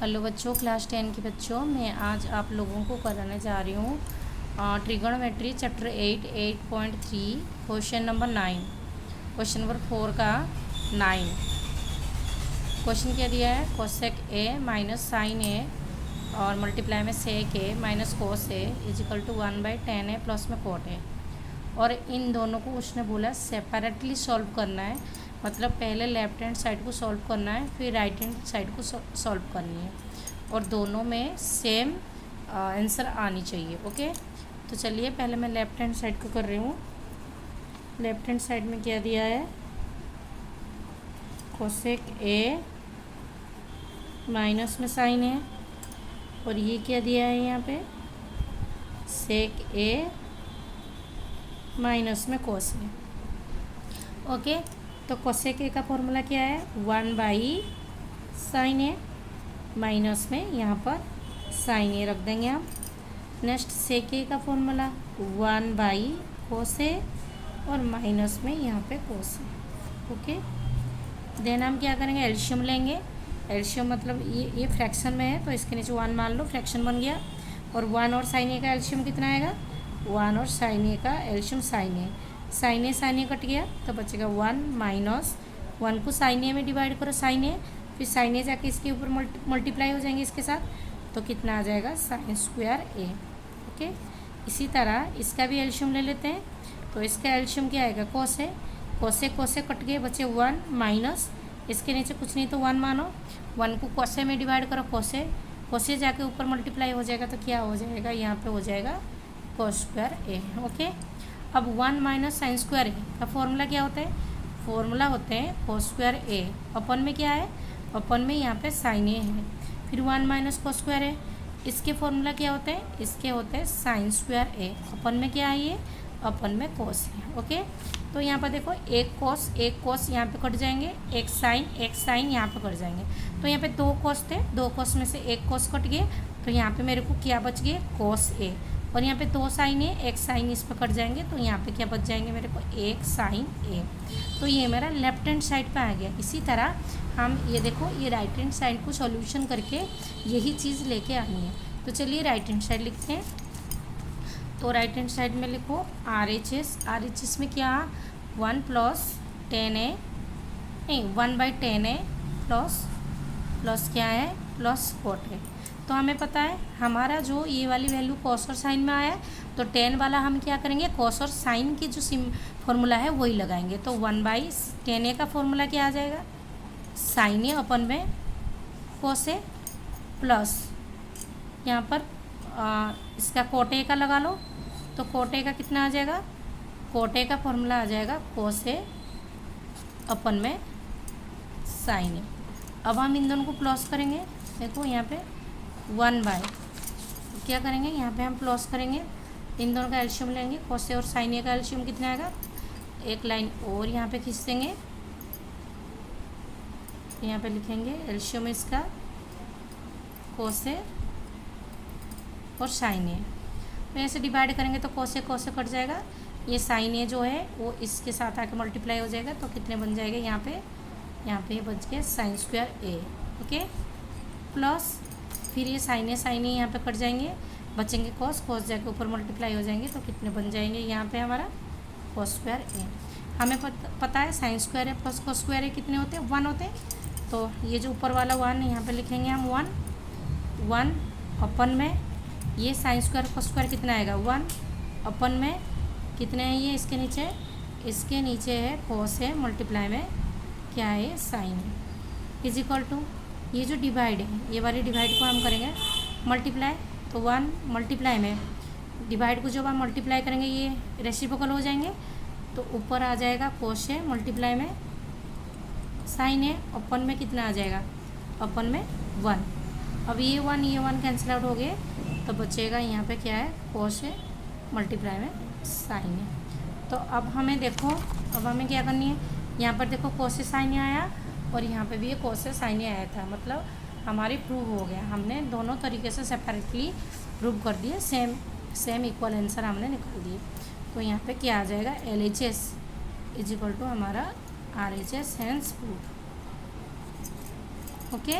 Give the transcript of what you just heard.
Hello बच्चों, class 10 के बच्चों, मैं आज आप लोगों को कराने जा रही हूँ trigonometry chapter 8.3 question number 9। Question number 4 का 9 क्वेश्चन क्या दिया है। Cosec A minus sine A और मल्टीप्लाई में sec A minus cos A equal to 1/10 A plus में कोट ए। और इन दोनों को उसने बोला सेपरेटली सॉल्व करना है, मतलब पहले लेफ्ट हैंड साइड को सॉल्व करना है, फिर राइट हैंड साइड को सॉल्व करनी है, और दोनों में सेम आंसर आनी चाहिए। ओके, तो चलिए पहले मैं लेफ्ट हैंड साइड को कर रही हूँ। लेफ्ट हैंड साइड में क्या दिया है, कोसेक ए माइनस में साइन है, और ये क्या दिया है यहाँ पे, सेक ए माइनस में कोस है। ओके, तो कोसेक ए का फॉर्मूला क्या है, 1/sin ए माइनस में यहाँ पर साइन ए रख देंगे हम। नेक्स्ट सेक ए का फॉर्मूला 1/cos ए और माइनस में यहाँ पे कोस ए। ओके, देन हम क्या करेंगे, एल्शियम लेंगे। एल्शियम मतलब ये फ्रैक्शन में है तो इसके नीचे 1 मान लो, फ्रैक्शन बन गया। और 1 और साइन ए का एल्शियम कितना आएगा, 1 और साइन ए का एल्शियम साइन ए कट गया तो बचेगा 1 माइनस 1 को साइन ए में डिवाइड करो, साइन ए, फिर साइन ए जाके इसके ऊपर मल्टीप्लाई हो जाएंगे इसके साथ, तो कितना आ जाएगा, साइन स्क्वायर ए। ओके, इसी तरह इसका भी एल्शियम ले लेते हैं। तो इसका एल्शियम क्या आएगा, कोस है। कोसे कट गए, बचे 1 माइनस, इसके नीचे कुछ नहीं तो 1 मानो, 1 को कोसे में डिवाइड करो, कोसे जाके ऊपर मल्टीप्लाई हो जाएगा तो क्या हो जाएगा, यहाँ पे हो जाएगा कोस स्क्वायर ए। ओके, अब 1 माइनस साइन स्क्वायर ए का फॉर्मूला क्या होता है, फॉर्मूला होते हैं कोस स्क्वायर ए। अपन में क्या है, अपन में यहाँ पे साइन ए है, फिर 1 माइनस कोस स्क्वायर ए, इसके फॉर्मूला क्या होते हैं, इसके होते हैं साइन स्क्वायर ए। अपन में क्या है, ये अपन में कोस है। ओके, तो यहाँ पर देखो एक कोस यहाँ पे कट जाएंगे, एक साइन यहाँ पे कट जाएंगे। तो यहाँ पे 2 कोस थे, 2 कोस में से एक कोस कट गए, तो यहाँ पे मेरे को क्या बच गए, कोस ए। और यहाँ पे 2 साइन है, एक साइन इस पर कट जाएंगे, तो यहाँ पे क्या बच जाएंगे मेरे को, एक साइन ए। तो ये मेरा लेफ्ट हैंड साइड पे आ गया। इसी तरह हम ये देखो, ये राइट हैंड साइड को सॉल्यूशन करके यही चीज़ लेके आनी है। तो चलिए राइट हैंड साइड लिखते हैं। तो राइट हैंड साइड में लिखो RHS में क्या, 1 + 10a, नहीं 1/10 है प्लस क्या है, प्लस कोट है। तो हमें पता है हमारा जो ये वाली वैल्यू कॉस और साइन में आया है, तो 10 वाला हम क्या करेंगे, कॉस और साइन की जो फॉर्मूला है वही लगाएंगे। तो 1/10a का फॉर्मूला क्या आ जाएगा, साइन ए अपन में कॉस ए, प्लस यहाँ पर इसका कोट ए का लगा लो, तो कोट ए का कितना आ जाएगा, कोट ए का फॉर्मूला आ जाएगा कॉस ए अपन में साइन ए। अब हम इन दोनों को प्लस करेंगे। देखो यहाँ पे 1/, क्या करेंगे, यहाँ पे हम प्लस करेंगे, इन दोनों का एल्शियम लेंगे, कोस ए और साइन ए का एल्शियम कितना आएगा, एक लाइन और यहाँ पे खींच देंगे, यहाँ पे लिखेंगे एल्शियम इसका कोस ए और साइन ए। तो ऐसे डिवाइड करेंगे तो कोस ए कट जाएगा, ये साइन ए जो है वो इसके साथ आके मल्टीप्लाई हो जाएगा, तो कितने बन जाएगा, यहाँ पे बच गया साइन स्क्वायर ए। ओके, प्लस फिर ये साइन ए यहाँ पे कट जाएंगे, बचेंगे कोस जाके ऊपर मल्टीप्लाई हो जाएंगे, तो कितने बन जाएंगे, यहाँ पे हमारा कोस स्क्वायर ए। हमें पता है साइन स्क्वायर ए प्लस कोस स्क्वायर ए कितने होते हैं, 1 होते हैं। तो ये जो ऊपर वाला 1 यहाँ पे लिखेंगे हम 1 अपन में ये साइन स्क्वायर कोस स्क्वायर कितना आएगा, 1 अपन में कितने हैं, ये इसके नीचे है कोस है, मल्टीप्लाई में क्या है, साइन इजिकल टू ये जो डिवाइड है, ये वाली डिवाइड को हम करेंगे मल्टीप्लाई, तो 1 मल्टीप्लाई में डिवाइड को जब हम मल्टीप्लाई करेंगे ये रेसिप्रोकल हो जाएंगे, तो ऊपर आ जाएगा कोस है, मल्टीप्लाई में साइन है, अपन में कितना आ जाएगा, अपन में 1। अब ये 1 कैंसिल आउट हो गए, तो बचेगा यहाँ पे क्या है, कोस है, मल्टीप्लाई में साइन है। तो अब हमें देखो, अब हमें क्या करनी है, यहाँ पर देखो कोस साइन आया, और यहाँ पे भी ये कोस साइन आया था, मतलब हमारी प्रूव हो गया, हमने दोनों तरीके से सेपरेटली प्रूव कर दिए, सेम इक्वल आंसर हमने निकाल दिए। तो यहाँ पे क्या आ जाएगा, LHS इजिकल टू हमारा RHS, हैंस प्रूव। ओके।